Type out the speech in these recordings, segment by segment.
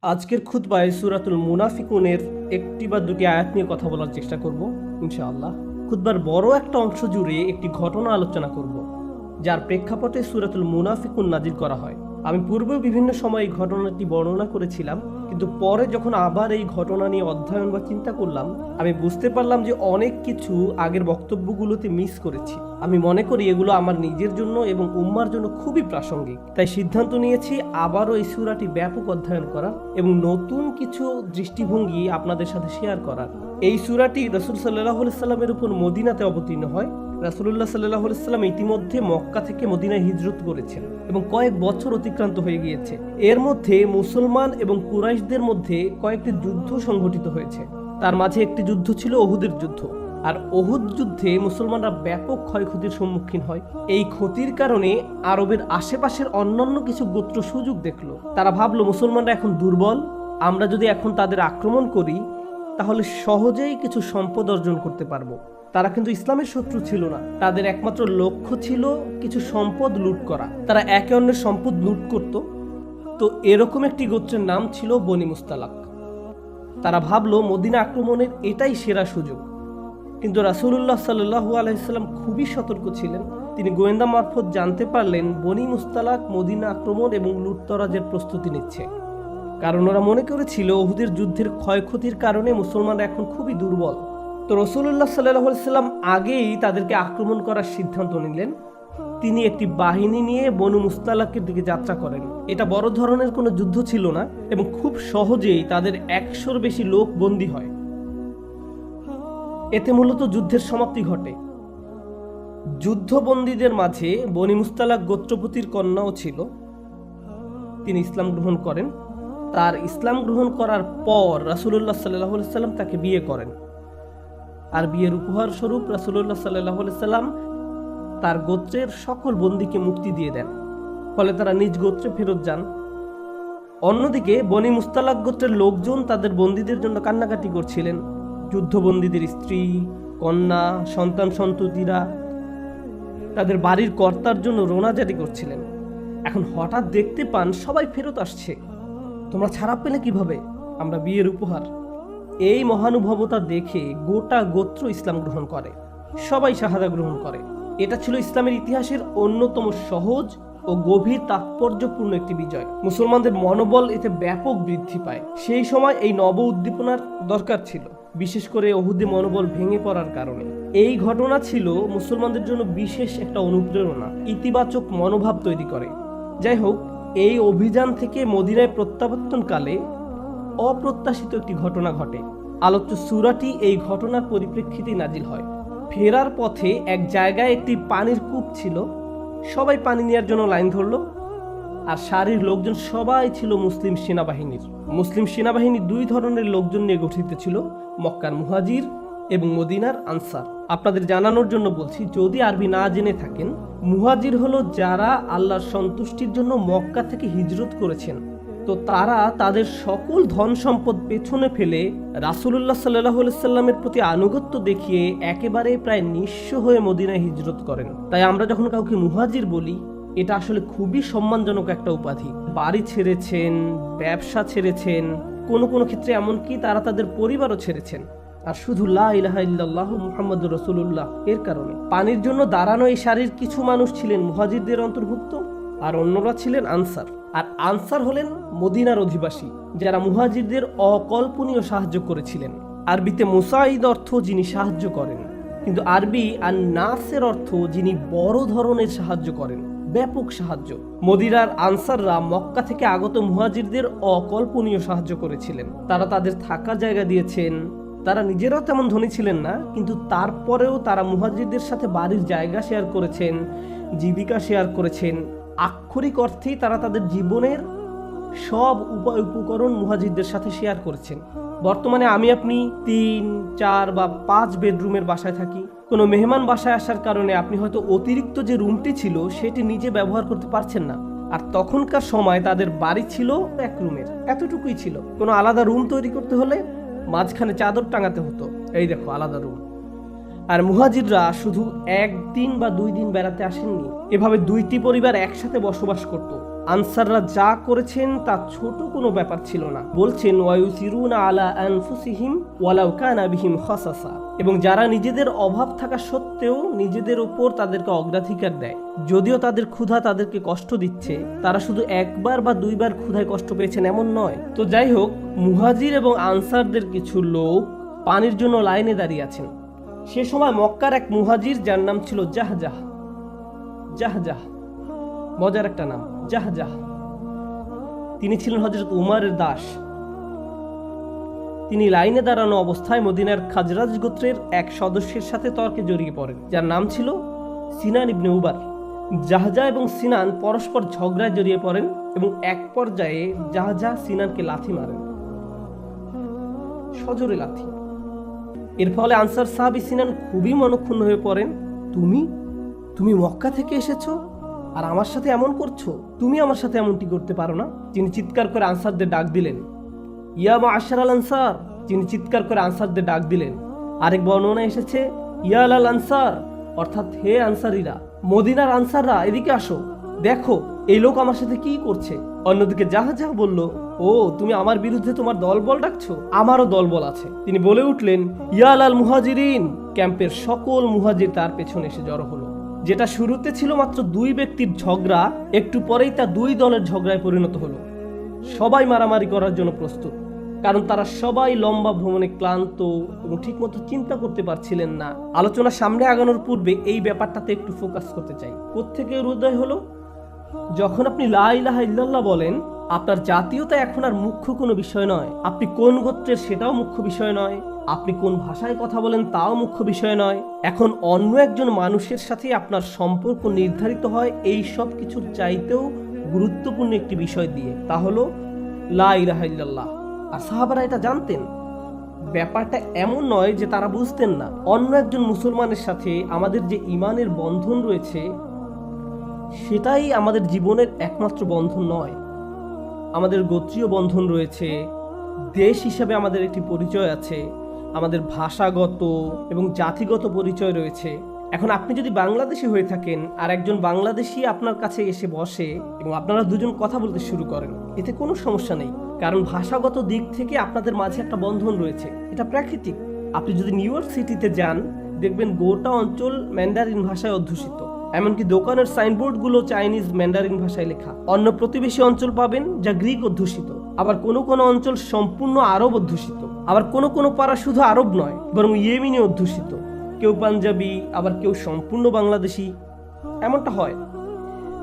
আজকের খুতবায় সূরাতুল মুনাফিকুনের একটি বা দুটি আয়াত নিয়ে কথা বলার চেষ্টা করব ইনশাআল্লাহ। খুতবার বড় একটা অংশ জুড়ে একটি ঘটনা আলোচনা করব, যার প্রেক্ষাপটে সূরাতুল মুনাফিকুন নাজিল করা হয়। আমি পূর্বেও বিভিন্ন সময় এই ঘটনাটি বর্ণনা করেছিলাম, কিন্তু পরে যখন আবার এই ঘটনা নিয়ে অধ্যয়ন বা চিন্তা করলাম, আমি বুঝতে পারলাম যে অনেক কিছু আগের বক্তব্যগুলোতে মিস করেছি। আমি মনে করি এগুলো আমার নিজের জন্য এবং উম্মার জন্য খুবই প্রাসঙ্গিক। তাই সিদ্ধান্ত নিয়েছি আবারও এই সূরাটি ব্যাপক অধ্যয়ন করার এবং নতুন কিছু দৃষ্টিভঙ্গি আপনাদের সাথে শেয়ার করার। এই সূরাটি রাসূল সাল্লাল্লাহু আলাইহি সাল্লামের উপর মদিনাতে অবতীর্ণ হয়। রাসূলুল্লাহ সাল্লাল্লাহু আলাইহি সাল্লাম ইতিমধ্যে মক্কা থেকে মদিনায় হিজরত করেছেন এবং কয়েক বছর অতিক্রান্ত হয়ে গিয়েছে। এর মধ্যে মুসলমান এবং কুরাইশদের মধ্যে কয়েকটি যুদ্ধ সংঘটিত হয়েছে। তার মাঝে একটি যুদ্ধ ছিল উহুদের যুদ্ধ। আর উহুদ যুদ্ধে মুসলমানরা ব্যাপক ক্ষয়ক্ষতির সম্মুখীন হয়। এই ক্ষতির কারণে আরবের আশেপাশের অন্যান্য কিছু গোত্র সুযোগ দেখলো। তারা ভাবলো মুসলমানরা এখন দুর্বল, আমরা যদি এখন তাদের আক্রমণ করি তাহলে সহজেই কিছু সম্পদ অর্জন করতে পারবো। তারা কিন্তু ইসলামের শত্রু ছিল না, তাদের একমাত্র লক্ষ্য ছিল কিছু সম্পদ লুট করা। তারা একে অন্যের সম্পদ লুট করত। তো এরকম একটি গোত্রের নাম ছিল বনি মুস্তালাক। তারা ভাবলো মদিনা আক্রমণের এটাই সেরা সুযোগ। কিন্তু রাসূলুল্লাহ সাল্লাল্লাহু আলাইহি সাল্লাম খুবই সতর্ক ছিলেন। তিনি গোয়েন্দা মারফত জানতে পারলেন বনি মুস্তালাক মদিনা আক্রমণ এবং লুটতরাজের প্রস্তুতি নিচ্ছে। কারণ ওরা মনে করেছিল উহুদের যুদ্ধের ক্ষয়ক্ষতির কারণে মুসলমানরা এখন খুবই দুর্বল। তো রাসূলুল্লাহ সাল্লাল্লাহু আলাইহি সাল্লাম আগেই তাদেরকে আক্রমণ করার সিদ্ধান্ত নিলেন। তিনি একটি বাহিনী নিয়ে বনু মুস্তালাকের দিকে যাত্রা করেন। এটা বড় ধরনের কোনো যুদ্ধ ছিল না এবং খুব সহজেই তাদের 100-র বেশি লোক বন্দী হয়। এতে মূলত যুদ্ধের সমাপ্তি ঘটে। যুদ্ধবন্দীদের মাঝে বনি মুস্তালাক গোত্রপতির কন্যাও ছিল। তিনি ইসলাম গ্রহণ করেন। তার ইসলাম গ্রহণ করার পর রাসূলুল্লাহ সাল্লাল্লাহু আলাইহি সাল্লাম তাকে বিয়ে করেন। আর বিয়ের উপহার স্বরূপ রাসূলুল্লাহ সাল্লাল্লাহু আলাইহি সাল্লাম তার গোত্রের সকল বন্দীকে মুক্তি দিয়ে দেন। ফলে তারা নিজ গোত্রে ফেরত যান। অন্যদিকে বনি মুস্তালাক গোত্রের লোকজন তাদের বন্দীদের জন্য কান্নাকাটি করছিলেন। যুদ্ধবন্দীদের স্ত্রী, কন্যা, সন্তান সন্ততিরা তাদের বাড়ির কর্তার জন্য রোনাজারি করছিলেন। এখন হঠাৎ দেখতে পান সবাই ফেরত আসছে। তোমরা ছাড়া পেলে কিভাবে? আমরা বিয়ের উপহার। এই মহানুভবতা দেখে গোটা গোত্র ইসলাম গ্রহণ করে, সবাই শাহাদা গ্রহণ করে। এটা ছিল ইসলামের ইতিহাসের অন্যতম সহজ ও গভীর তাৎপর্যপূর্ণ একটি বিজয়। মুসলমানদের মনোবল এতে ব্যাপক বৃদ্ধি পায়। সেই সময় এই নব উদ্দীপনার দরকার ছিল, বিশেষ করে উহুদে মনোবল ভেঙে পড়ার কারণে। এই ঘটনা ছিল মুসলমানদের জন্য বিশেষ একটা অনুপ্রেরণা, ইতিবাচক মনোভাব তৈরি করে। যাই হোক, এই অভিযান থেকে মদিনায় প্রত্যাবর্তনকালে অপ্রত্যাশিত একটি ঘটনা ঘটে। আলোচ্য সূরাটি এই ঘটনার পরিপ্রেক্ষিতে নাজিল হয়। ফেরার পথে এক জায়গায় একটি পানির কূপ ছিল। সবাই পানি নেওয়ার জন্য লাইন ধরলো। আর সারির লোকজন সবাই ছিল মুসলিম সেনাবাহিনীর। মুসলিম সেনাবাহিনী দুই ধরনের লোকজন নিয়ে গঠিত ছিল, মক্কার মুহাজির এবং মদিনার আনসার। আপনাদের জানানোর জন্য বলছি, যদি আরবি না জেনে থাকেন, মুহাজির হলো যারা আল্লাহর সন্তুষ্টির জন্য মক্কা থেকে হিজরত করেছেন। তো তারা তাদের সকল ধন সম্পদ পেছনে ফেলে রাসূলুল্লাহ সাল্লাল্লাহু আলাইহি সাল্লামের প্রতি আনুগত্য দেখিয়ে একেবারে প্রায় নিঃস্ব হয়ে মদিনায় হিজরত করেন। তাই আমরা যখন কাউকে মুহাজির বলি, এটা আসলে খুবই সম্মানজনক একটা উপাধি। বাড়ি ছেড়েছেন, ব্যবসা ছেড়েছেন, কোনো কোনো ক্ষেত্রে এমনকি তারা তাদের পরিবারও ছেড়েছেন, আর শুধু লা ইলাহা ইল্লাল্লাহু মুহাম্মাদুর রাসূলুল্লাহ এর কারণে। পানির জন্য দাঁড়ানো এই সারির কিছু মানুষ ছিলেন মুহাজিরদের অন্তর্ভুক্ত, আর অন্যরা ছিলেন আনসার। আর আনসার হলেন মদিনার অধিবাসী, যারা মুহাজিরদের অকল্পনীয় সাহায্য করেছিলেন। আরবিতে মুসাইদ অর্থ যিনি সাহায্য করেন, কিন্তু আরবি আর নাসের অর্থ যিনি বড় ধরনের সাহায্য করেন, ব্যাপক সাহায্য। মদিনার আনসাররা মক্কা থেকে আগত মুহাজিরদের অকল্পনীয় সাহায্য করেছিলেন। তারা তাদের থাকার জায়গা দিয়েছেন। তারা নিজেরাও তেমন ধনী ছিলেন না, কিন্তু তারপরেও তারা মুহাজিরদের সাথে বাড়ির জায়গা শেয়ার করেছেন, জীবিকা শেয়ার করেছেন। আক্ষরিক অর্থেই তারা তাদের জীবনের সব উপায় উপকরণ মুহাজিরদের সাথে শেয়ার করেছেন। বর্তমানে আমি আপনি 3, 4 বা 5 বেডরুমের বাসায় থাকি। কোনো মেহমান বাসায় আসার কারণে আপনি হয়তো অতিরিক্ত যে রুমটি ছিল সেটি নিজে ব্যবহার করতে পারছেন না। আর তখনকার সময় তাদের বাড়ি ছিল 1 রুমের, এতটুকুই ছিল। কোনো আলাদা রুম তৈরি করতে হলে মাঝখানে চাদর টাঙাতে হতো, এই দেখো আলাদা রুম। আর মুহাজিররা শুধু 1 দিন বা 2 দিন বেড়াতে আসেননি, এভাবে 2টি পরিবার একসাথে বসবাস করত। আনসাররা যা করেছেন তা ছোট কোনো ব্যাপার ছিল না। বলছেন ওয়ায়ুসিরুনা আলা আনফুসিহিম ওয়ালাউ কানা বিহিম খাসাসা, এবং যারা নিজেদের অভাব থাকা সত্ত্বেও নিজেদের উপর তাদেরকে অগ্রাধিকার দেয়, যদিও তাদের ক্ষুধা তাদেরকে কষ্ট দিচ্ছে, তারা শুধু একবার বা দুইবার ক্ষুধায় কষ্ট পেয়েছেন এমন নয়। তো যাই হোক, মুহাজির এবং আনসারদের কিছু লোক পানির জন্য লাইনে দাঁড়িয়ে আছেন। সে সময় মক্কার এক মুহাজির, যার নাম ছিল জাহজাহ, জাহজাহ মজার একটা নাম, জাহজাহ, তিনি ছিলেন হযরত উমারের দাস। তিনি লাইনে দাঁড়ানো অবস্থায় মদিনার খাজরাজ গোত্রের এক সদস্যের সাথে তর্কে জড়িয়ে পড়েন, যার নাম ছিল সিনান ইবনে উবার। জাহজাহ এবং সিনান পরস্পর ঝগড়ায় জড়িয়ে পড়েন এবং এক পর্যায়ে জাহজাহ সিনানকে লাথি মারেন, সজোরে লাথি। এর ফলে আনসার সাহাবী সিনান খুবই মনক্ষুণ্ণ হয়ে পড়েন। তুমি মক্কা থেকে এসেছো আর আমার সাথে এমন করছো? তুমি আমার সাথে এমনটি করতে পারো না। তিনি চিৎকার করে আনসারদের ডাক দিলেন, ইয়া মা'আশারাল আনসার। তিনি চিৎকার করে আনসারদের ডাক দিলেন। আরেক বর্ণনায় এসেছে ইয়া আল আনসার, অর্থাৎ হে আনসারীরা, মদিনার আনসাররা, এদিকে আসো, দেখো এই লোক আমার সাথে কি করছে। অন্যদিকে জাহজাহ বলল, ও তুমি আমার বিরুদ্ধে তোমার দলবল ডাকছো? আমারও দলবল আছে। তিনি বলে উঠলেন, ইয়া আল মুহাজিরিন। ক্যাম্পের সকল মুহাজির তার পেছনে এসে জড়ো হলো। যেটা শুরুতে ছিল মাত্র দুই ব্যক্তির ঝগড়া, একটু পরেই তা দুই দলের ঝগড়ায় পরিণত হলো। সবাই মারামারি করার জন্য প্রস্তুত, কারণ তারা সবাই লম্বা ভ্রমণে ক্লান্ত এবং ঠিকমতো চিন্তা করতে পারছিলেন না। আলোচনা সামনে আগানোর পূর্বে এই ব্যাপারটাতে একটু ফোকাস করতে চাই। কোত্থেকে উদয় হলো? যখন আপনি লা ইলাহা ইল্লাল্লাহ বলেন, আপনার জাতীয়তা এখন আর মুখ্য কোনো বিষয় নয়, আপনি কোন গোত্রের সেটাও মুখ্য বিষয় নয়, আপনি কোন ভাষায় কথা বলেন তাও মুখ্য বিষয় নয়। এখন অন্য একজন মানুষের সাথে আপনার সম্পর্ক নির্ধারিত হয় এই সব কিছুর চাইতেও গুরুত্বপূর্ণ একটি বিষয় দিয়ে, তা হলো লা ইলাহা ইল্লাল্লাহ। আর সাহাবারা এটা জানতেন। ব্যাপারটা এমন নয় যে তারা বুঝতেন না। অন্য একজন মুসলমানের সাথে আমাদের যে ঈমানের বন্ধন রয়েছে, সেটাই আমাদের জীবনের একমাত্র বন্ধন নয়। আমাদের গোত্রীয় বন্ধন রয়েছে, দেশ হিসাবে আমাদের একটি পরিচয় আছে, আমাদের ভাষাগত এবং জাতিগত পরিচয় রয়েছে। এখন আপনি যদি বাংলাদেশি হয়ে থাকেন আর একজন বাংলাদেশি আপনার কাছে এসে বসে এবং আপনারা দুজন কথা বলতে শুরু করেন, এতে কোনো সমস্যা নেই, কারণ ভাষাগত দিক থেকে আপনাদের মাঝে একটা বন্ধন রয়েছে, এটা প্রাকৃতিক। আপনি যদি নিউ ইয়র্ক সিটিতে যান, দেখবেন গোটা অঞ্চল ম্যান্ডারিন ভাষায় অধ্যুষিত, এমনকি দোকানের সাইনবোর্ডগুলো চাইনিজ ম্যান্ডারিন ভাষায় লেখা। অন্য প্রতিবেশী অঞ্চল পাবেন যা গ্রিক অধ্যুষিত, আবার কোনো কোনো অঞ্চল সম্পূর্ণ আরব অধ্যুষিত, আবার কোনো কোনো পাড়া শুধু আরব নয় বরং ইয়েমেনি অধ্যুষিত, কেউ পাঞ্জাবি, আবার কেউ সম্পূর্ণ বাংলাদেশি। এমনটা হয়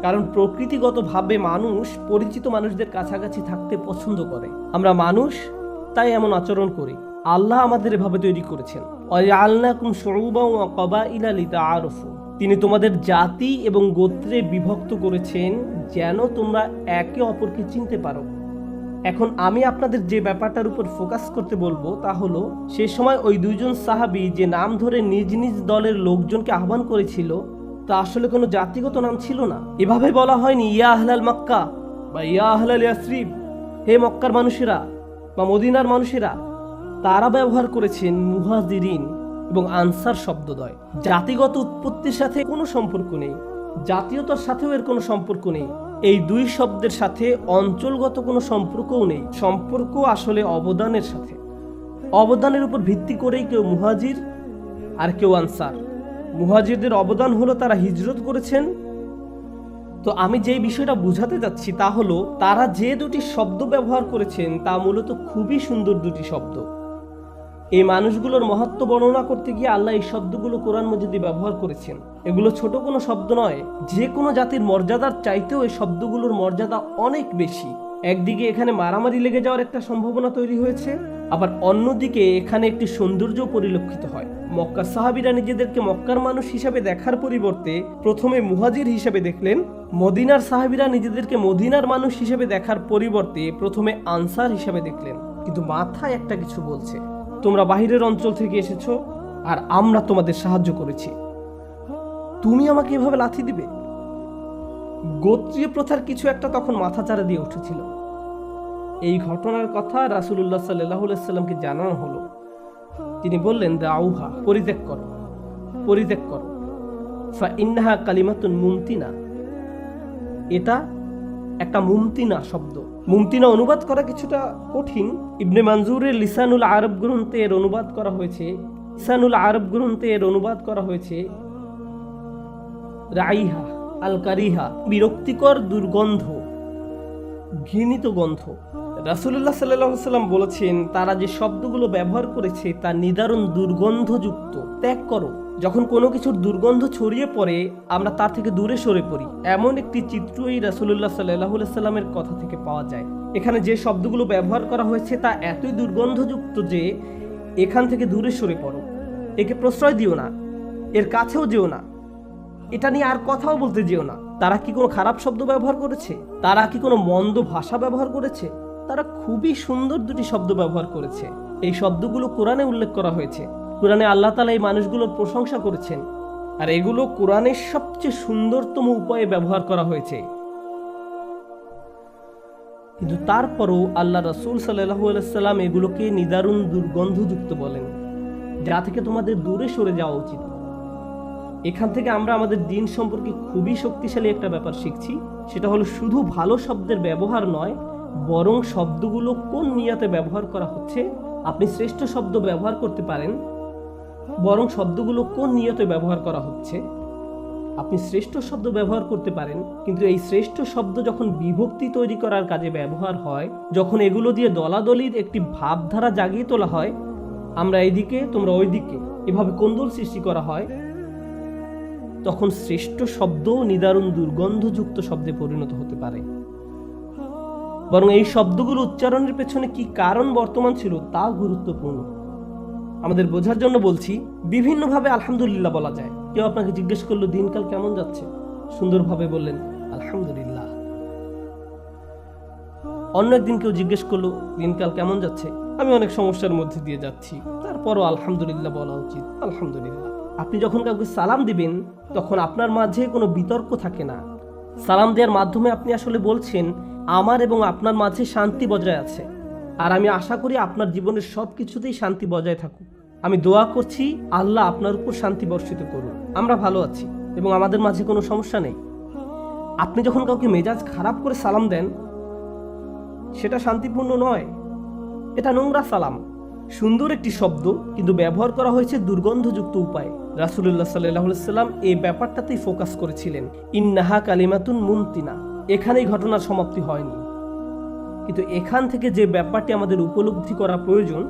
কারণ প্রকৃতিগতভাবে মানুষ পরিচিত মানুষদের কাছাকাছি থাকতে পছন্দ করে। আমরা মানুষ, তাই এমন আচরণ করি। আল্লাহ আমাদের এভাবে তৈরি করেছেন। ওয়াজআলনাকুম শুউবান ওয়া ক্বাবাইলা লিতাআরাফু। তিনি তোমাদের জাতি এবং গোত্রে বিভক্ত করেছেন যেন তোমরা একে অপরকে চিনতে পারো। এখন আমি আপনাদের যে ব্যাপারটার উপর ফোকাস করতে বলবো তা হলো, সে সময় ওই দুইজন সাহাবী যে নাম ধরে নিজ নিজ দলের লোকজনকে আহ্বান করেছিল, তা আসলে কোনো জাতিগত নাম ছিল না। এভাবে বলা হয়নি ইয়া আহলাল মক্কা বা ইয়া আহলাল ইয়াসরিব, হে মক্কার মানুষেরা বা মদিনার মানুষেরা। তারা ব্যবহার করেছেন মুহাজিরিন এবং আনসার শব্দদ্বয়। জাতিগত উৎপত্তির সাথে কোনো সম্পর্ক নেই, জাতীয়তার সাথেও এর কোনো সম্পর্ক নেই। এই দুই শব্দের সাথে অঞ্চলগত কোনো সম্পর্কও নেই। সম্পর্ক আসলে অবদানের সাথে। অবদানের উপর ভিত্তি করেই কেউ মুহাজির আর কেউ আনসার। মুহাজিরদের অবদান হলো তারা হিজরত করেছেন। তো আমি যে বিষয়টা বোঝাতে যাচ্ছি তা হলো, তারা যে দুটি শব্দ ব্যবহার করেছেন তা মূলত খুবই সুন্দর দুটি শব্দ। এই মানুষগুলোর মহত্ব বর্ণনা করতে গিয়ে আল্লাহ এই শব্দগুলো কোরআন মাজিদে ব্যবহার করেছেন। এগুলো ছোট কোনো শব্দ নয়। যে কোনো জাতির মর্যাদার চাইতেও এই শব্দগুলোর মর্যাদা অনেক বেশি। একদিকে এখানে মারামারি লেগে যাওয়ার একটা সম্ভাবনা তৈরি হয়েছে, আবার অন্যদিকে এখানে একটি সৌন্দর্য পরিলক্ষিত হয়। মক্কার সাহাবীরা নিজেদেরকে মক্কার মানুষ হিসাবে দেখার পরিবর্তে প্রথমে মুহাজির হিসাবে দেখলেন। মদিনার সাহাবীরা নিজেদেরকে মদিনার মানুষ হিসাবে দেখার পরিবর্তে প্রথমে আনসার হিসাবে দেখলেন। কিন্তু মাথায় একটা কিছু বলছে, তোমরা বাহিরের অঞ্চল থেকে এসেছো আর আমরা তোমাদের সাহায্য করেছি, তুমি আমাকে এভাবে লাথি দিবে? গোত্রীয় প্রথার কিছু একটা তখন মাথাচাড়া দিয়ে উঠেছিল। এই ঘটনার কথা রাসূলুল্লাহ সাল্লাল্লাহু আলাইহি সাল্লামকে জানানো হলো। তিনি বললেন, দাউহা, পরিত্যাগ করো, পরিত্যাগ করো, ফা ইন্নাহা কালিমাতুন মুমতিনা, এটা একটা মুমতিনা শব্দ। মুমতিনা অনুবাদ করা কিছুটা কঠিন। ইবনে মানজুরের লিসানুল আরব গ্রন্থে এর অনুবাদ করা হয়েছে রাইহা আল কারিহা, বিরক্তিকর দুর্গন্ধ, ঘৃণিত গন্ধ। রাসূলুল্লাহ সাল্লাল্লাহু আলাইহি ওয়াসাল্লাম বলেছেন, তারা যে শব্দগুলো ব্যবহার করেছে তা নিদারুণ দুর্গন্ধযুক্ত। ত্যাগ করো। যখন কোনো কিছুর দুর্গন্ধ ছড়িয়ে পড়ে আমরা তার থেকে দূরে সরে পড়ি, এমন একটি চিত্রই রাসূলুল্লাহ সাল্লাল্লাহু আলাইহি ওয়াসাল্লামের কথা থেকে পাওয়া যায়। এখানে যে শব্দগুলো ব্যবহার করা হয়েছে তা এতই দুর্গন্ধযুক্ত যে এখান থেকে দূরে সরে পড়ো, একে প্রশ্রয় দিও না, এর কাছেও যেও না, এটা নিয়ে আর কথাও বলতে যেও না। তারা কি কোনো খারাপ শব্দ ব্যবহার করেছে? তারা কি কোনো মন্দ ভাষা ব্যবহার করেছে? তারা খুবই সুন্দর দুটি শব্দ ব্যবহার করেছে। এই শব্দগুলো কোরআনে উল্লেখ করা হয়েছে। কোরআনে আল্লাহ তাআলা এই মানুষগুলোর প্রশংসা করেছেন, আর এগুলো কোরআনের সবচেয়ে সুন্দরতম উপায়ে ব্যবহার করা হয়েছে। কিন্তু তারপরও আল্লাহ রাসূল সাল্লাল্লাহু আলাইহি ওয়াসাল্লাম এগুলোকে নিদারুণ দুর্গন্ধযুক্ত বলেন, যা থেকে তোমাদের দূরে সরে যাওয়া উচিত। এখান থেকে আমরা আমাদের দিন সম্পর্কে খুবই শক্তিশালী একটা ব্যাপার শিখছি। সেটা হলো শুধু ভালো শব্দের ব্যবহার নয়, বরং শব্দগুলো কোন নিয়তে ব্যবহার করা হচ্ছে। আপনি শ্রেষ্ঠ শব্দ ব্যবহার করতে পারেন, বরং শব্দগুলো কোন নিয়তে ব্যবহার করা হচ্ছে। আপনি শ্রেষ্ঠ শব্দ ব্যবহার করতে পারেন, কিন্তু এই শ্রেষ্ঠ শব্দ যখন বিভক্তি তৈরি করার কাজে ব্যবহার হয়, যখন এগুলো দিয়ে দলাদলির একটি ভাবধারা জাগিয়ে তোলা হয়, আমরা এইদিকে তোমরা ওইদিকে, এভাবে কোন্দল সৃষ্টি করা হয়, তখন শ্রেষ্ঠ শব্দ নিদারুণ দুর্গন্ধযুক্ত শব্দে পরিণত হতে পারে। বরং এই শব্দগুলো উচ্চারণের পেছনে কি কারণ বর্তমান ছিল তাও গুরুত্বপূর্ণ। আমাদের বোঝার জন্য বলছি, বিভিন্নভাবে আলহামদুলিল্লাহ বলা যায়। কেউ আপনাকে জিজ্ঞেস করলো দিনকাল কেমন যাচ্ছে, সুন্দরভাবে বললেন আলহামদুলিল্লাহ। অন্য একদিন কেউ জিজ্ঞেস করলো দিনকাল কেমন যাচ্ছে, আমি অনেক সমস্যার মধ্যে দিয়ে যাচ্ছি, তারপরও আলহামদুলিল্লাহ বলা উচিত, আলহামদুলিল্লাহ। আপনি যখন কাউকে সালাম দিবেন তখন আপনার মাঝে কোনো বিতর্ক থাকে না। সালাম দেওয়ার মাধ্যমে আপনি আসলে বলছেন, আমার এবং আপনার মাঝে শান্তি বজায় আছে, আর আমি আশা করি আপনার জীবনের সব কিছুতেই শান্তি বজায় থাকুক। আমি দোয়া করছি আল্লাহ আপনার উপর শান্তি বর্ষিত করুন। আমরা ভালো আছি এবং আমাদের মাঝে কোনো সমস্যা নেই। আপনি যখন কাউকে মেজাজ খারাপ করে সালাম দেন, সেটা শান্তিপূর্ণ নয়, এটা নোংরা সালাম। সুন্দর একটি শব্দ, কিন্তু ব্যবহার করা হয়েছে দুর্গন্ধযুক্ত উপায়ে। রাসূলুল্লাহ সাল্লাল্লাহু আলাইহি ওয়াসাল্লাম এই ব্যাপারটাতেই ফোকাস করেছিলেন, ইন্নাহা কালিমাতুন মুনতিনা। এখানেই ঘটনার সমাপ্তি হয়নি, কিন্তু এখান থেকে যে ব্যাপারটি আমাদের উপলব্ধি করা প্রয়োজন,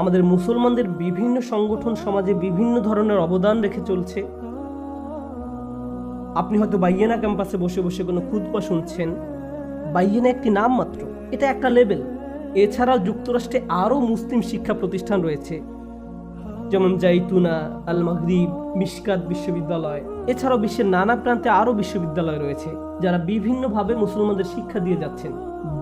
আমাদের মুসলমানদের বিভিন্ন সংগঠন সমাজে বিভিন্ন ধরনের অবদান রেখে চলছে। আপনি হয়তো বাইয়েনা ক্যাম্পাসে বসে বসে কোনো খুতবা শুনছেন। বাইয়েনা একটি নাম মাত্র, এটা একটা লেবেল। এছাড়াও যুক্তরাষ্ট্রে আরও মুসলিম শিক্ষা প্রতিষ্ঠান রয়েছে, যেমন জাইতুনা, আল মাগরিব, মিশকাত বিশ্ববিদ্যালয়। এছাড়াও বিশ্বের নানা প্রান্তে আরও বিশ্ববিদ্যালয় রয়েছে যারা বিভিন্নভাবে মুসলমানদের শিক্ষা দিয়ে যাচ্ছেন।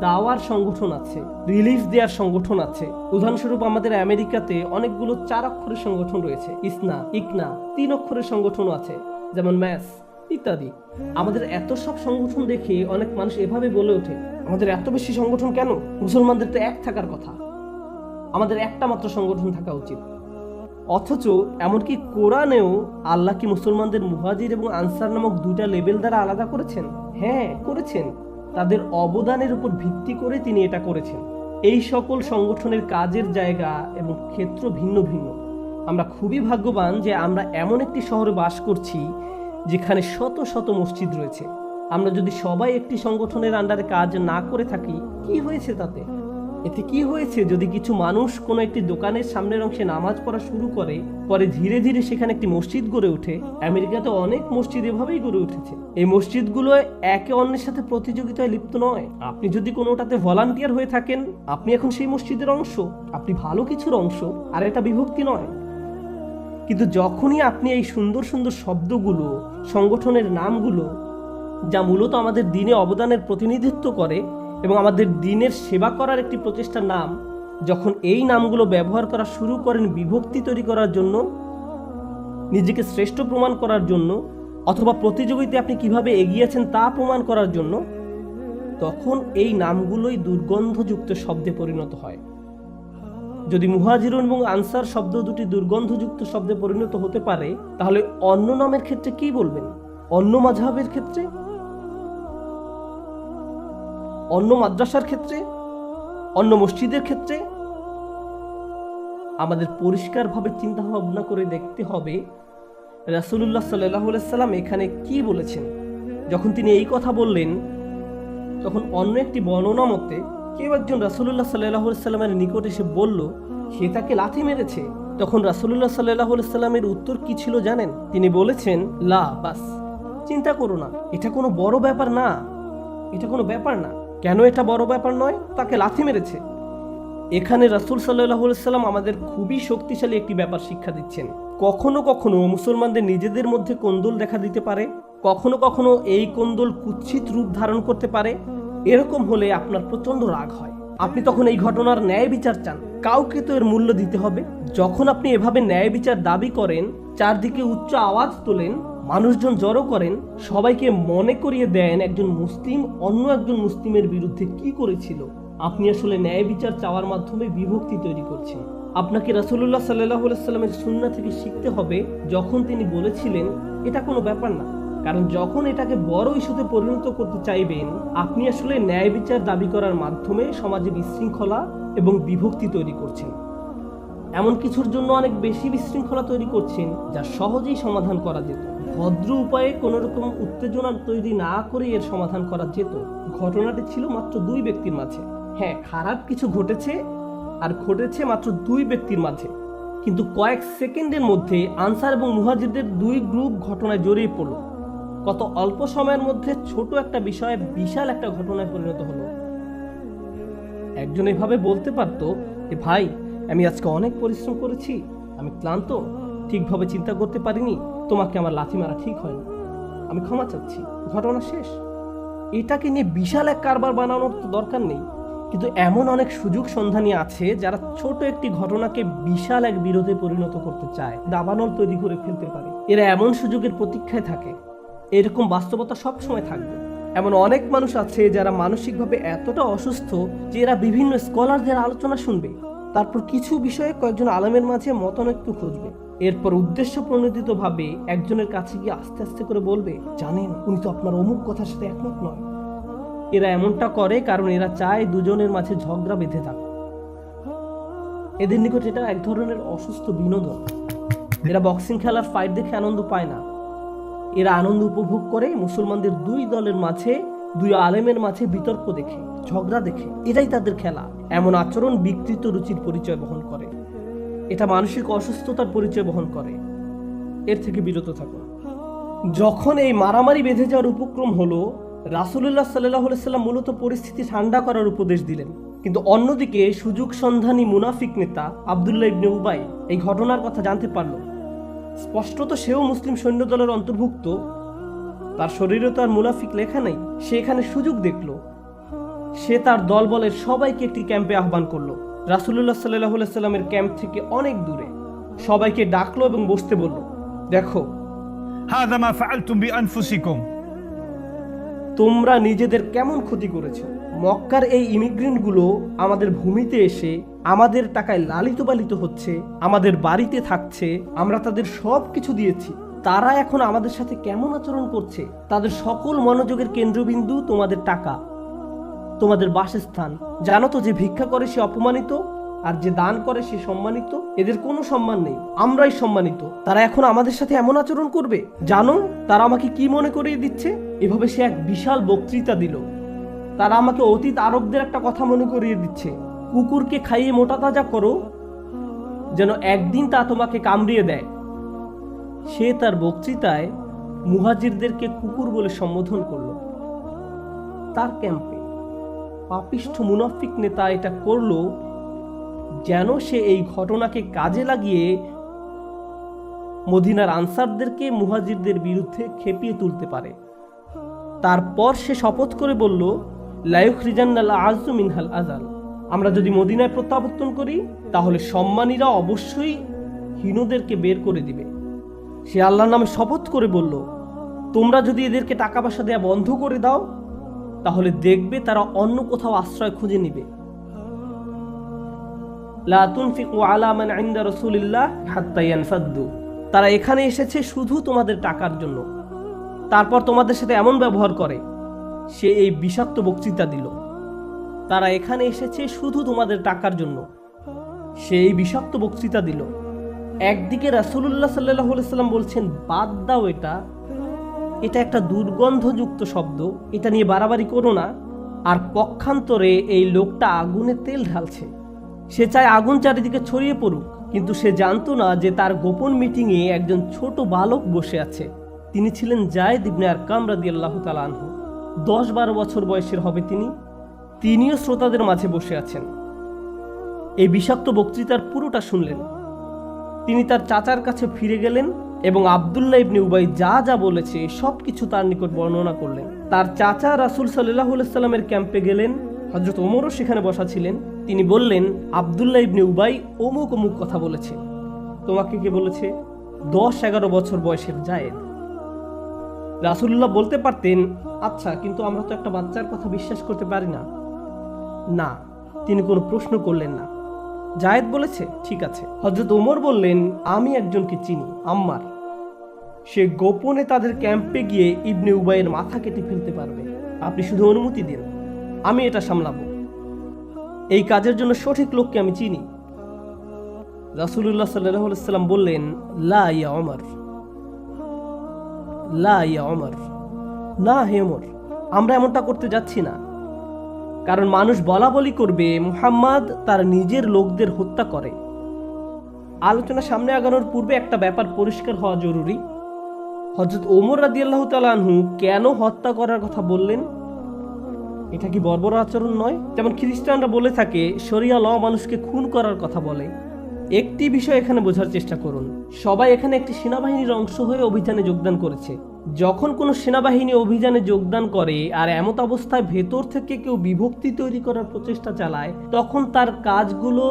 দাওয়ার সংগঠন আছে, রিলিফ দেওয়ার সংগঠন আছে। উদাহরণস্বরূপ আমাদের আমেরিকাতে অনেকগুলো 4 অক্ষরের সংগঠন রয়েছে, ইসনা, ইকনা। 3 অক্ষরের সংগঠনও আছে, যেমন ম্যাস ইত্যাদি। আমাদের এত সব সংগঠন দেখে অনেক মানুষ এভাবে বলে ওঠে, আমাদের এত বেশি সংগঠন কেন? মুসলমানদের তো এক থাকার কথা, আমাদের একটা মাত্র সংগঠন থাকা উচিত। অথচ এমনকি কোরআনেও আল্লাহ কি মুসলমানদের মুহাজির এবং আনসার নামক 2টা লেবেল দ্বারা আলাদা করেছেন? হ্যাঁ, করেছেন। তাদের অবদানের উপর ভিত্তি করে তিনি এটা করেছেন। এই সকল সংগঠনের কাজের জায়গা এবং ক্ষেত্র ভিন্ন ভিন্ন। আমরা খুবই ভাগ্যবান যে আমরা এমন একটি শহরে বাস করছি যেখানে শত শত মসজিদ রয়েছে। আমরা যদি সবাই একটি সংগঠনের আন্ডারে কাজ না করে থাকি, কি হয়েছে তাতে? এতে কি হয়েছে যদি কিছু মানুষ কোনো একটি দোকানের সামনের অংশে নামাজ পড়া শুরু করে, পরে ধীরে ধীরে সেখানে একটি মসজিদ গড়ে ওঠে? আমেরিকাতে অনেক মসজিদ এভাবেই গড়ে উঠেছে। এই মসজিদগুলো একে অন্যের সাথে প্রতিযোগিতায় লিপ্ত নয়। আপনি যদি কোনোটাতে ভলান্টিয়ার হয়ে থাকেন, আপনি এখন সেই মসজিদের অংশ, আপনি ভালো কিছুর অংশ, আর এটা বিভক্তি নয়। কিন্তু যখনই আপনি এই সুন্দর সুন্দর শব্দগুলো, সংগঠনের নামগুলো, যা মূলত আমাদের দিনে অবদানের প্রতিনিধিত্ব করে এবং আমাদের দিনের সেবা করার একটি প্রচেষ্টার নাম, যখন এই নামগুলো ব্যবহার করা শুরু করেন বিভক্তি তৈরি করার জন্য, নিজেকে শ্রেষ্ঠ প্রমাণ করার জন্য, অথবা প্রতিযোগিতায় আপনি কিভাবে এগিয়েছেন তা প্রমাণ করার জন্য, তখন এই নামগুলোই দুর্গন্ধযুক্ত শব্দে পরিণত হয়। যদি মুহাজিরুন এবং আনসার শব্দ দুটি দুর্গন্ধযুক্ত শব্দে পরিণত হতে পারে, তাহলে অন্য নামের ক্ষেত্রে কি বলবেন? অন্য মাযহাবের ক্ষেত্রে? অন্য মাদ্রাসার ক্ষেত্রে, অন্য মসজিদের ক্ষেত্রে আমাদের পরিষ্কারভাবে চিন্তা ভাবনা করে দেখতে হবে রাসূলুল্লাহ সাল্লাল্লাহু আলাইহি সাল্লাম এখানে কি বলেছেন। যখন তিনি এই কথা বললেন, তখন অন্য একটি বর্ণনা মতে কেউ একজন রাসূলুল্লাহ সাল্লাল্লাহু আলাইহি সাল্লামের নিকট এসে বলল সে তাকে লাথি মেরেছে। তখন রাসূলুল্লাহ সাল্লাল্লাহু আলাইহি সাল্লামের উত্তর কি ছিল জানেন? তিনি বলেছেন, লা বাস, চিন্তা করো না, এটা কোনো বড় ব্যাপার না, এটা কোনো ব্যাপার না। কেন এটা বড় ব্যাপার নয়? তাকে লাথি মেরেছে। এখানে রাসূল সাল্লাল্লাহু আলাইহি সাল্লাম আমাদের খুবই শক্তিশালী একটি ব্যাপার শিক্ষা দিচ্ছেন। কখনো কখনো মুসলমানদের নিজেদের মধ্যে কোন্দল দেখা দিতে পারে, কখনো কখনো এই কোন্দল কুৎসিত রূপ ধারণ করতে পারে। এরকম হলে আপনার প্রচন্ড রাগ হয়, আপনি তখন এই ঘটনার ন্যায় বিচার চান। কাউকে তো এর মূল্য দিতে হবে। যখন আপনি এভাবে ন্যায় বিচার দাবি করেন, চারদিকে উচ্চ আওয়াজ তোলেন, মানুষজন জড়ো করেন, সবাইকে মনে করিয়ে দেন একজন মুসলিম অন্য একজন মুসলিমের বিরুদ্ধে কি করেছিল, আপনি আসলে ন্যায় বিচার চাওয়ার মাধ্যমে বিভক্তি তৈরি করছেন। আপনাকে রাসূলুল্লাহ সাল্লাল্লাহু আলাইহি সাল্লামের সুন্নাহ থেকে শিখতে হবে যখন তিনি বলেছিলেন এটা কোনো ব্যাপার না। কারণ যখন এটাকে বড় ইস্যুতে পরিণত করতে চাইবেন, আপনি আসলে ন্যায় বিচার দাবি করার মাধ্যমে সমাজে বিশৃঙ্খলা এবং বিভক্তি তৈরি করছেন। এমন কিছুর জন্য অনেক বেশি বিশৃঙ্খলা তৈরি করছেন যা সহজেই সমাধান করা যেত। ভদ্র উপায়ে কোনো রকম উত্তেজনা তৈরি না করে এর সমাধান করা যেত। ঘটনাটি ছিল মাত্র দুই ব্যক্তির মাঝে। হ্যাঁ, খারাপ কিছু ঘটেছে, আর ঘটেছে মাত্র দুই ব্যক্তির মাঝে, কিন্তু কয়েক সেকেন্ডের মধ্যে আনসার এবং মুহাজিরদের দুই গ্রুপ ঘটনায় জড়িয়ে পড়ল। কত অল্প সময়ের মধ্যে ছোট একটা বিষয়ে বিশাল একটা ঘটনায় পরিণত হলো। একজন এভাবে বলতে পারতো যে ভাই, আমি আজকে অনেক পরিশ্রম করেছি, আমি ক্লান্ত, ঠিকভাবে চিন্তা করতে পারিনি, তোমাকে আমার লাথি মারা ঠিক হয়নি, আমি ক্ষমা চাচ্ছি, ঘটনা শেষ। এটাকে নিয়ে বিশাল এক কারবার বানানোর তো দরকার নেই। কিন্তু এমন অনেক সুযোগ সন্ধানী আছে যারা ছোট একটি ঘটনাকে বিশাল এক বিরোধে পরিণত করতে চায়, দাবানল তৈরি করে ফেলতে পারে। এরা এমন সুযোগের প্রতীক্ষায় থাকে। এরকম বাস্তবতা সব সময় থাকবে। এমন অনেক মানুষ আছে যারা মানসিকভাবে এতটা অসুস্থ যে এরা বিভিন্ন স্কলারদের আলোচনা শুনবে, তারপর কিছু বিষয়ে কয়েকজন আলেমের মাঝে মতানৈক্য খুঁজবে, এরপর উদ্দেশ্য প্রণোদিতভাবে একজনের কাছে গিয়ে আস্তে আস্তে করে বলবে, জানেন উনি তো আপনার অমুক কথার সাথে একমত নয়। এরা এমনটা করে কারণ এরা চায় দুজনের মাঝে ঝগড়া বেঁধে থাকে। এদের নিকট এটা এক ধরনের অসুস্থ বিনোদন। এরা বক্সিং খেলার ফাইট দেখে আনন্দ পায় না। এরা আনন্দ উপভোগ করে মুসলমানদের দুই দলের মাঝে, দুই আলেমের মাঝে বিতর্ক দেখে, ঝগড়া দেখে। এটাই তাদের খেলা। এমন আচরণ বিকৃত রুচির পরিচয় বহন করে। এটা মানসিক অসুস্থতার পরিচয় বহন করে। এর থেকে বিরত থাকুন। যখন এই মারামারি বেঁধে যাওয়ার উপক্রম হলো, রাসূলুল্লাহ সাল্লাল্লাহু আলাইহি সাল্লাম মূলত পরিস্থিতি ঠান্ডা করার উপদেশ দিলেন। কিন্তু অন্যদিকে সুযোগ সন্ধানী মুনাফিক নেতা আব্দুল্লাহ ইবনে উবাই এই ঘটনার কথা জানতে পারল। স্পষ্টত সেও মুসলিম সৈন্য দলের অন্তর্ভুক্ত, তার শরীরে তো আর মুনাফিক লেখা নেই। সে এখানে সুযোগ দেখল। সে তার দলবলের সবাইকে একটি ক্যাম্পে আহ্বান করলো, রাসূলুল্লাহ সাল্লাল্লাহু আলাইহি সাল্লামের ক্যাম্প থেকে অনেক দূরে। সবাইকে ডাকলো এবং বসতে বলল, দেখো, هذا ما فعلتم بأنفسكم তোমরা নিজেদের কেমন ক্ষতি করেছো। মক্কার এই ইমিগ্রেন্টগুলো আমাদের ভূমিতে এসে আমাদের টাকায় লালিত পালিত হচ্ছে, আমাদের বাড়িতে থাকছে, আমরা তাদের সব কিছু দিয়েছি। তারা এখন আমাদের সাথে কেমন আচরণ করছে। তাদের সকল মনোযোগের কেন্দ্রবিন্দু তোমাদের টাকা, তোমাদের বাসস্থান। জানো তো যে ভিক্ষা করে সে অপমানিত, আর যে দান করে সে সম্মানিত। এদের কোনো সম্মান নেই, আমরাই সম্মানিত। তারা এখন আমাদের সাথে এমন আচরণ করবে। জানো তারা আমাকে কি মনে করিয়ে দিচ্ছে। এভাবে সে এক বিশাল বক্তৃতা দিল। তারা আমাকে অতীত আরবদের একটা কথা মনে করিয়ে দিচ্ছে, কুকুরকে খাইয়ে মোটা তাজা করো যেন একদিন তা তোমাকে কামড়িয়ে দেয়। সে তার বক্তৃতায় মুহাজিরদেরকে কুকুর বলে সম্বোধন করলো। তার ক্যাম্পে পাপিষ্ঠ মুনাফিক নেতা এটা করলো যেন সে এই ঘটনাকে কাজে লাগিয়ে মদিনার আনসারদেরকে মুহাজিরদের বিরুদ্ধে খেপিয়ে তুলতে পারে। তারপর সে শপথ করে বলল, লা ইউখরিজান্নাল আযু মিনহাল আযাল, আমরা যদি মদিনায় প্রত্যাবর্তন করি তাহলে সম্মানীরা অবশ্যই হীনদেরকে বের করে দিবে। সে আল্লাহর নামে শপথ করে বলল, তোমরা যদি এদেরকে টাকা পয়সা দেয়া বন্ধ করে দাও তাহলে দেখবে তারা অন্য কোথাও আশ্রয় খুঁজে নিবে। লা তুনফিকু আলা মান ইনদা রাসূলিল্লাহ হাত্তা ইয়ানফাদ্দু, তারা এখানে এসেছে শুধু তোমাদের টাকার জন্য, তারপর তোমাদের সাথে এমন ব্যবহার করে। সে এই বিষাক্ত বক্তৃতা দিল। তারা এখানে এসেছে শুধু তোমাদের টাকার জন্য। সেই বিষাক্ত বক্তৃতা দিল। একদিকে রাসূলুল্লাহ সাল্লাল্লাহু আলাইহি সাল্লাম বলছেন, বাদ দাও, এটা একটা দুর্গন্ধযুক্ত শব্দ, এটা নিয়ে বাড়াবাড়ি করো না। আর পক্ষান্তরে এই লোকটা আগুনে তেল ঢালছে, সে চায় আগুন চারিদিকে ছড়িয়ে পড়ুক, কিন্তু সে জানতো না যে তার গোপন মিটিংয়ে একজন ছোট বালক বসে আছে। তিনি ছিলেন যায়েদ ইবনে আরকাম রাদিয়াল্লাহু তাআলা আনহু। 10-12 বছর বয়সের হবে তিনিও শ্রোতাদের মাঝে বসে আছেন। এই বিষাক্ত বক্তৃতার পুরোটা শুনলেন। তিনি তার চাচার কাছে ফিরে গেলেন এবং আব্দুল্লাহ ইবনে উবাই যা যা বলেছে সবকিছু তার নিকট বর্ণনা করলেন। তার চাচা রাসূল সাল্লাল্লাহু আলাইহি সাল্লামের ক্যাম্পে গেলেন, হযরত ওমরও সেখানে বসা ছিলেন। তিনি বললেন, আব্দুল্লাহ ইবনে উবাই অমুক অমুক কথা বলেছে। তোমাকে কে বলেছে? 10-11 বছর বয়সের যায়েদ। রাসূলুল্লাহ বলতে পারতেন, আচ্ছা, কিন্তু আমরা তো একটা বাচ্চার কথা বিশ্বাস করতে পারি না। না, তিনি কোনো প্রশ্ন করলেন না। যায়েদ বলেছে, ঠিক আছে। হযরত ওমর বললেন, আমি একজনকে চিনি, আম্মার। সে গোপনে তাদের ক্যাম্পে গিয়ে ইবনে উবাইয়ের মাথা কেটে ফেলতে পারবে। আপনি শুধু অনুমতি দিন, আমি এটা সামলাবো। এই কাজের জন্য সঠিক লোককে আমি চিনি। রাসূলুল্লাহ সাল্লাল্লাহু আলাইহি সাল্লাম বললেন, লা ইয়া ওমর, লা ইয়া ওমর, না হে ওমর, আমরা এমনটা করতে যাচ্ছি না। কারণ মানুষ বলা বলি করবে মুহাম্মদ তার নিজের লোকদের হত্যা করে। আলোচনা সামনে আগানোর পূর্বে একটা ব্যাপার পরিষ্কার হওয়া জরুরি। হযরত ওমর রাদিয়াল্লাহু তাআলা আনহু কেন হত্যা করার কথা বললেন? এটা কি বর্বর আচরণ নয়? যেমন খ্রিস্টানরা বলে থাকে শরিয়া ল মানুষকে খুন করার কথা বলে। একটি বিষয় এখানে বোঝার চেষ্টা করুন, সবাই এখানে একটি সেনাবাহিনীর অংশ হয়ে অভিযানে যোগদান করেছে। যখন কোনো সেনাবাহিনী অভিযানে যোগদান করে আর এমত অবস্থায় ভেতর থেকে কেউ বিভক্তি তৈরি করার প্রচেষ্টা চালায়, তখন তার কাজগুলো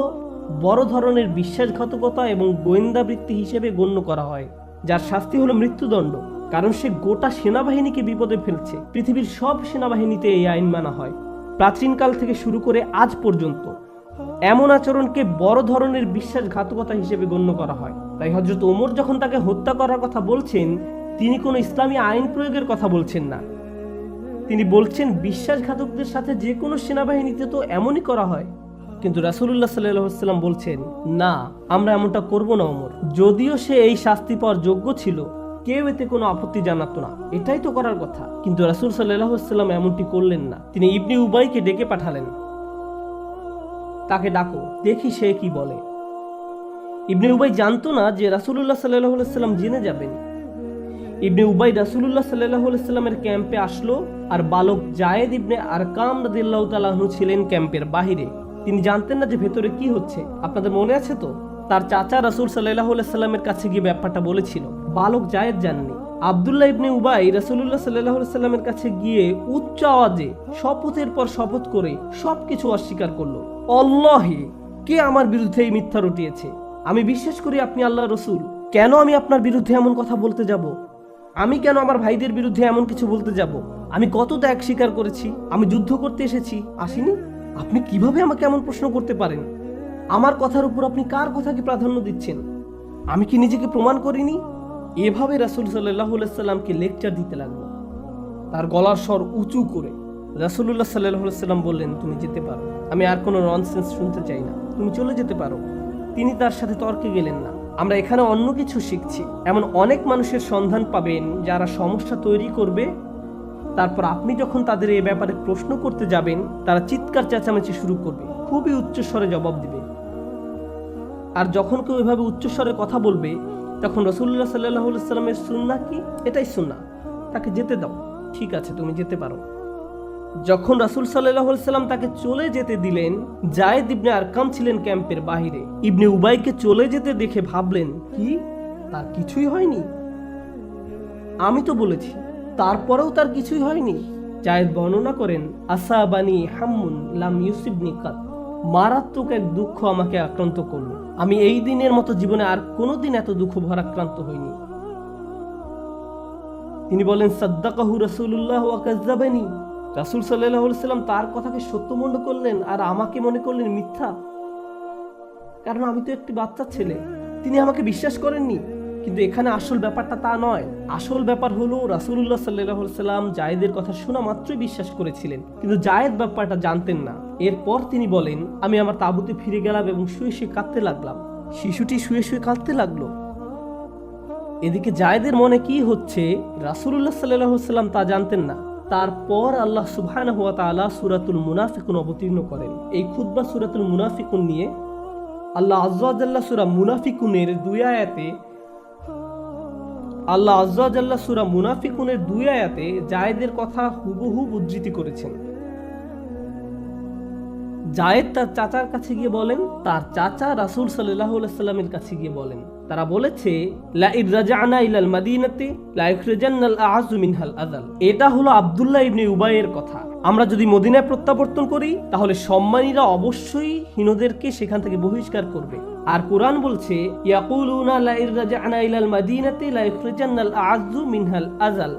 বড় ধরনের বিশ্বাসঘাতকতা এবং গোয়েন্দাবৃত্তি হিসেবে গণ্য করা হয়, যার শাস্তি হলো মৃত্যুদণ্ড। কারণ সে গোটা সেনাবাহিনীকে বিপদে ফেলছে। পৃথিবীর সব সেনাবাহিনীতে এই আইন মানা হয়, প্রাচীনকাল থেকে শুরু করে আজ পর্যন্ত। এমন আচরণকে বড় ধরনের বিশ্বাসঘাতকতা হিসেবে গণ্য করা হয়। তাই হযরত ওমর যখন তাকে হত্যা করার কথা বলছেন, তিনি কোনো ইসলামী আইন প্রয়োগের কথা বলছেন না। তিনি বলছেন বিশ্বাসঘাতকদের সাথে যে কোনো সেনাবাহিনীতে তো এমনই করা হয়। কিন্তু রাসূলুল্লাহ সাল্লাল্লাহু আলাইহি ওয়াসাল্লাম বলছেন, না, আমরা এমনটা করব না ওমর। যদিও সে এই শাস্তি পাওয়ার যোগ্য ছিল, কেউ এতে কোনো আপত্তি জানাতো না, এটাই তো করার কথা। কিন্তু রাসূল সাল্লাল্লাহু আলাইহি ওয়াসাল্লাম এমনটি করলেন না। তিনি ইবনে উবাইকে ডেকে পাঠালেন, তাকে ডাকো, দেখি সে কি বলে। ইবনে উবাই জানতো না যে রাসূলুল্লাহ সাল্লাল্লাহু আলাইহি ওয়াসাল্লাম জেনে যাবেন। ইবনে উবাই রাসূলুল্লাহ সাল্লাল্লাহু আলাইহি ওয়াসাল্লামের ক্যাম্পে আসলো, আর বালক যায়েদ ইবনে আরকাম রাদিয়াল্লাহু তাআলা আনহু ছিলেন ক্যাম্পের বাহিরে। তিনি জানতেন না যে ভেতরে কি হচ্ছে। আপনাদের মনে আছে তো, তার চাচা রাসূল সাল্লাল্লাহু আলাইহি ওয়াসাল্লামের কাছে গিয়ে ব্যাপারটা বলেছিল। বালক যায়েদ জাননি। আব্দুল্লাহ ইবনে উবাই রাসূলুল্লাহ সাল্লাল্লাহু আলাইহি ওয়াসাল্লামের কাছে গিয়ে উচ্চ আওয়াজে শপথের পর শপথ করে সবকিছু অস্বীকার করলো। আল্লাহে, কে আমার বিরুদ্ধে এই মিথ্যা রটিয়েছে? আমি বিশ্বাস করি আপনি আল্লাহর রাসূল। কেন আমি আপনার বিরুদ্ধে এমন কথা বলতে যাব? আমি কেন আমার ভাইদের বিরুদ্ধে এমন কিছু বলতে যাব? আমি কত ত্যাগ স্বীকার করেছি, আমি যুদ্ধ করতে এসেছি, আসিনি। আপনি কিভাবে আমাকে এমন প্রশ্ন করতে পারেন? আমার কথার উপর আপনি কার কথাকে প্রাধান্য দিচ্ছেন? আমি কি নিজেকে প্রমাণ করিনি? এভাবে রাসূল সাল্লাল্লাহু আলাইহি সাল্লামকে লেকচার দিতে লাগলো, তার গলার স্বর উঁচু করে। রাসূলুল্লাহ সাল্লাল্লাহু আলাইহি সাল্লাম বললেন, তুমি যেতে পারো, আমি আর কোনো ননসেন্স শুনতে চাই না, তুমি চলে যেতে পারো। তিনি তার সাথে তর্কে গেলেন না। আমরা এখানে অন্য কিছু শিখছি। এমন অনেক মানুষের সন্ধান পাবেন যারা সমস্যা তৈরি করবে, তারপর আপনি যখন তাদের এই ব্যাপারে প্রশ্ন করতে যাবেন, তারা চিৎকার চেঁচামেচি শুরু করবে, খুবই উচ্চস্বরে জবাব দিবে। আর যখন কেউ এভাবে উচ্চস্বরে কথা বলবে, তখন রাসূলুল্লাহ সাল্লাল্লাহু আলাইহি সাল্লামের সুন্নাহ কি? এটাই সুন্নাহ, তাকে যেতে দাও। ঠিক আছে, তুমি যেতে পারো। যখন রাসূল সাল্লাল্লাহু আলাইহি সাল্লাম তাকে চলে যেতে দিলেন, যায়েদ ইবনে আরকাম ছিলেন ক্যাম্পের বাহিরে। ইবনে উবাইকে চলে যেতে দেখে ভাবলেন, কি তার কিছুই হয়নি? আমি তো বলেছি, তারপরেও তার কিছুই হয়নি। যায়েদ বর্ণনা করেন, আসাবানি হাম্মুন লাম ইউসিবনি কাত, মারাত্মক এক দুঃখ আমাকে আক্রান্ত করলো। আমি এই দিনের মতো জীবনে আর কোনোদিন এত দুঃখ ভরাক্রান্ত হইনি। তিনি বলেন, সাদ্দাকাহু রাসূলুল্লাহ ওয়া কাযাবানি, রাসূল সাল্লাল্লাহু আলাইহি সাল্লাম তার কথাকে সত্য মনে করলেন আর আমাকে মনে করলেন মিথ্যা। কারণ আমি তো একটি বাচ্চা ছেলে, তিনি আমাকে বিশ্বাস করেননি। কিন্তু এখানে আসল ব্যাপারটা তা নয়। আসল ব্যাপার হলো রাসূলুল্লাহ সাল্লাল্লাহু আলাইহি সাল্লাম জায়েদের কথা শোনা মাত্রই বিশ্বাস করেছিলেন, কিন্তু জায়েদ ব্যাপারটা জানতেন না। এরপর তিনি বলেন, আমি আমার তাঁবুতে ফিরে গেলাম এবং শুয়ে শুয়ে কাঁদতে লাগলাম। শিশুটি শুয়ে শুয়ে কাঁদতে লাগলো। এদিকে জায়েদের মনে কি হচ্ছে রাসূলুল্লাহ সাল্লাল্লাহু আলাইহি সাল্লাম তা জানতেন না। তারপর আল্লাহ সুবহানাহু ওয়া তাআলা সূরাতুল মুনাফিকুন অবতীর্ণ করেন। এই খুতবা সূরাতুল মুনাফিকুন নিয়ে। আল্লাহ আযজা ওয়া জাল্লা সূরা মুনাফিকুনের 2 আয়াতে জায়েদের কথা হুবহু উদ্ধৃতি করেছেন। জায়েদ তার চাচার কাছে গিয়ে বলেন, তার চাচা রাসূল সাল্লাল্লাহু আলাইহি সাল্লামের কাছে গিয়ে বলেন, তারা বলেছে লা ইদ রাজা'না ইলাল মাদিনাতি লা ইখরিজান্নাল আ'আযু মিনহাল আযাল। এটা হলো আব্দুল্লাহ ইবনে উবাইয়ের কথা। আমরা যদি মদিনায় প্রত্যাবর্তন করি তাহলে সম্মানীরা অবশ্যই হীনদেরকে সেখান থেকে বহিষ্কার করবে। আর কোরআন বলছে ইয়াকুলুনা লা ইদ রাজা'না ইলাল মাদিনাতি লা ইখরিজান্নাল আ'আযু মিনহাল আযাল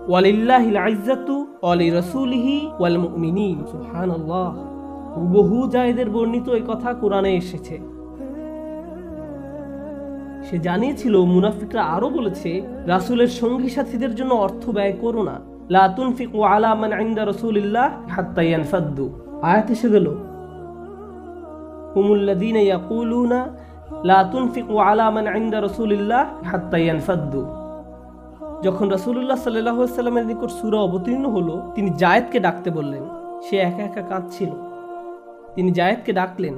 ওয়ালিল্লাহিল ইজ্জাতু ওয়া লিরাসূলিহি ওয়াল মুমিনিন। সুবহানাল্লাহ। বহু জায়েদের বর্ণিত এই কথা কোরআনে এসেছে। সে জানিয়েছিল মুনাফিকরা আরো বলেছে রাসূলের সঙ্গী সাথীদের জন্য অর্থ ব্যয় করো না, লা তুনফিকু আলা মান ইনদা রাসূলিল্লাহ হাত্তা ইয়ানফাদ্দু। আয়াত এসে গেল হুমুল্লাযীনা ইয়াকুলুনা লা তুনফিকু আলা মান ইনদা রাসূলিল্লাহ হাত্তা ইয়ানফাদ্দু। যখন রাসূলুল্লাহ সাল্লাল্লাহু আলাইহি ওয়াসাল্লামের নিকট সূরা অবতীর্ণ হলো, তিনি জায়েদকে ডাকতে বললেন। সে একা একা কাঁদছিল। তিনি জায়েদকে ডাকলেন,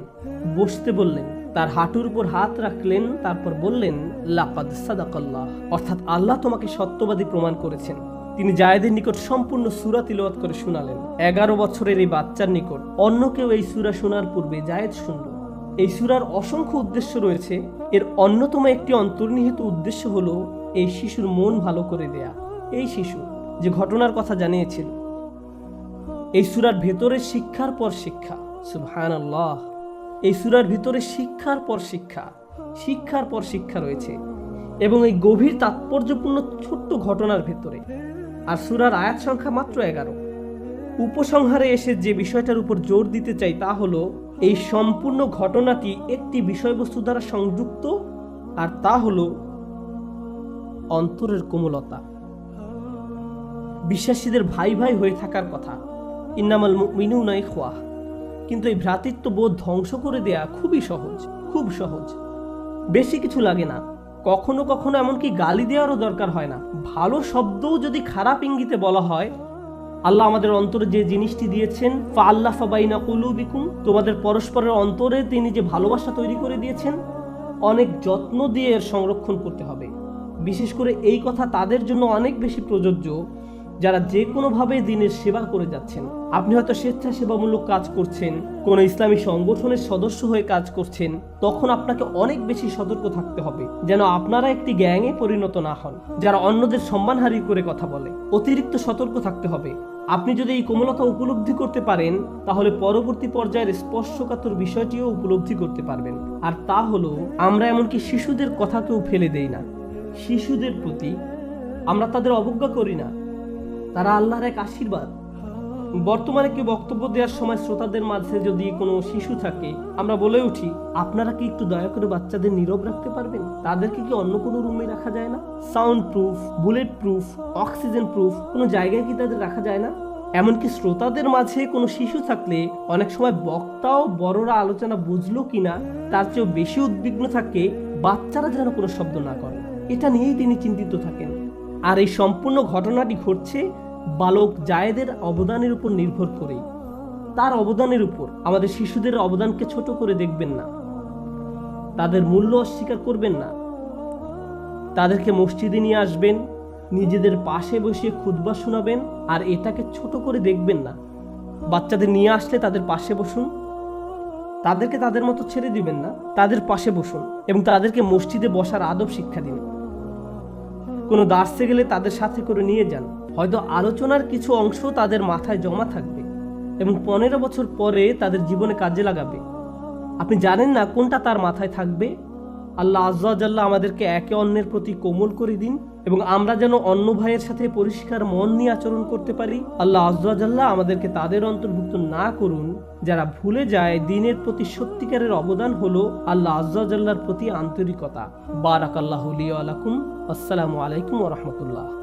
বসতে বললেন, তার হাঁটুর উপর হাত রাখলেন, তারপর বললেন লাকাদ সাদাকাল্লাহ, অর্থাৎ আল্লাহ তোমাকে সত্যবাদী প্রমাণ করেছেন। তিনি জায়েদের নিকট সম্পূর্ণ সূরা তিলাওয়াত করে শোনালেন। 11 বছরের এই বাচ্চার নিকট অন্য কেউ এই সূরা শোনার পূর্বে জায়েদ শুনল। এই সূরার অসংখ্য উদ্দেশ্য রয়েছে। এর অন্যতম একটি অন্তর্নিহিত উদ্দেশ্য হলো এই শিশুর মন ভালো করে দেয়া। এই শিশু যে ঘটনার কথা জানিয়েছিল, এই সূরার ভেতরে শিক্ষার পর শিক্ষা। সুবহানাল্লাহ। এই সূরার ভিতরে শিক্ষার পর শিক্ষা রয়েছে এবং এই গভীর তাৎপর্যপূর্ণ ছোট্ট ঘটনার ভেতরে। আর সূরার আয়াত সংখ্যা মাত্র 11। উপসংহারে এসে যে বিষয়টার উপর জোর দিতে চাই তা হলো এই সম্পূর্ণ ঘটনাটি একটি বিষয়বস্তু দ্বারা সংযুক্ত, আর তা হলো অন্তরের কোমলতা। বিশ্বাসীদের ভাই ভাই হয়ে থাকার কথা, ইন্নামাল মুমিনুনা ইখওয়াহ। কিন্তু এই ভ্রাতৃত্ববোধ ধ্বংস করে দেয়া খুব সহজ। বেশি কিছু লাগে না। কখনো কখনো এমনকি গালি দেওয়ারও দরকার হয় না। ভালো শব্দও যদি খারাপ ইঙ্গিতে বলা হয়, আল্লাহ আমাদের অন্তরে যে জিনিসটি দিয়েছেন, ফাআল্লাফা বাইনা কুলুবিকুম, তোমাদের পরস্পরের অন্তরে তিনি যে ভালোবাসা তৈরি করে দিয়েছেন, অনেক যত্ন দিয়ে এর সংরক্ষণ করতে হবে। বিশেষ করে এই কথা তাদের জন্য অনেক বেশি প্রযোজ্য যারা যে কোনোভাবে দিনের সেবা করে যাচ্ছেন। আপনি হয়তো স্বেচ্ছাসেবামূলক কাজ করছেন, কোনো ইসলামী সংগঠনের সদস্য হয়ে কাজ করছেন, তখন আপনাকে অনেক বেশি সতর্ক থাকতে হবে যেন আপনারা একটি গ্যাংয়ে পরিণত না হন যারা অন্যদের সম্মানহানি করে কথা বলে। অতিরিক্ত সতর্ক থাকতে হবে। আপনি যদি এই কোমলতা উপলব্ধি করতে পারেন তাহলে পরবর্তী পর্যায়ের স্পর্শকাতর বিষয়টিও উপলব্ধি করতে পারবেন। আর তা হলো, আমরা এমনকি শিশুদের কথাকেও ফেলে দেই না। শিশুদের প্রতি আমরা তাদের অবজ্ঞা করি না। তারা আল্লাহর এক আশীর্বাদ। বর্তমানে কি বক্তব্য দেওয়ার সময় শ্রোতাদের মাঝে যদি কোনো শিশু থাকে, আমরা বলে উঠি, আপনারা কি একটু দয়া করে বাচ্চাদের নীরব রাখতে পারবেন? তাদেরকে কি অন্য কোনো রুমে রাখা যায় না? Sound proof, bullet proof, oxygen proof কোনো জায়গায় কি তাদের রাখা যায় না? এমনকি শ্রোতাদের মাঝে কোনো শিশু থাকলে অনেক সময় বক্তাও বড়রা আলোচনা বুঝলো কিনা তার চেয়েও বেশি উদ্বিগ্ন থাকে বাচ্চারা যেন কোনো শব্দ না করে। এটা নিয়েই তিনি চিন্তিত থাকেন। আর এই সম্পূর্ণ ঘটনাটি ঘটছে বালক জায়েদের অবদানের উপর নির্ভর করে। তার অবদানের উপর আমাদের শিশুদের অবদানকে ছোট করে দেখবেন না, তাদের মূল্য অস্বীকার করবেন না। তাদেরকে মসজিদে নিয়ে আসবেন, নিজেদের পাশে বসিয়ে খুতবা শোনাবেন, আর এটাকে ছোট করে দেখবেন না। বাচ্চাদের নিয়ে আসলে তাদের পাশে বসুন, তাদেরকে তাদের মতো ছেড়ে দিবেন না, তাদের পাশে বসুন এবং তাদেরকে মসজিদে বসার আদব শিক্ষা দিন। কোনো দার্সে গেলে তাদের সাথে করে নিয়ে যান। হয়তো আলোচনার কিছু অংশ তাদের মাথায় জমা থাকবে এবং 15 বছর পরে তাদের জীবনে কাজে লাগাবে। আপনি জানেন না কোনটা তার মাথায় থাকবে। আল্লাহ আজ্জা ওয়া জাল্লা আমাদেরকে একে অন্যের প্রতি কোমল করে দিন। এবং আমরা যেন অন্য ভাইয়ের সাথে পরিষ্কার মন নিয়ে আচরণ করতে পারি। আল্লাহ আযজা ওয়া জাল্লা আমাদেরকে তাদের অন্তর্ভুক্ত না করুন যারা ভুলে যায় দ্বীনের প্রতি সত্যিকারের অবদান হলো আল্লাহ আযজা ওয়া জাল্লার প্রতি আন্তরিকতা। বারাকাল্লাহু লি ওয়া লাকুম। আসসালামু আলাইকুম ওয়া রাহমাতুল্লাহ।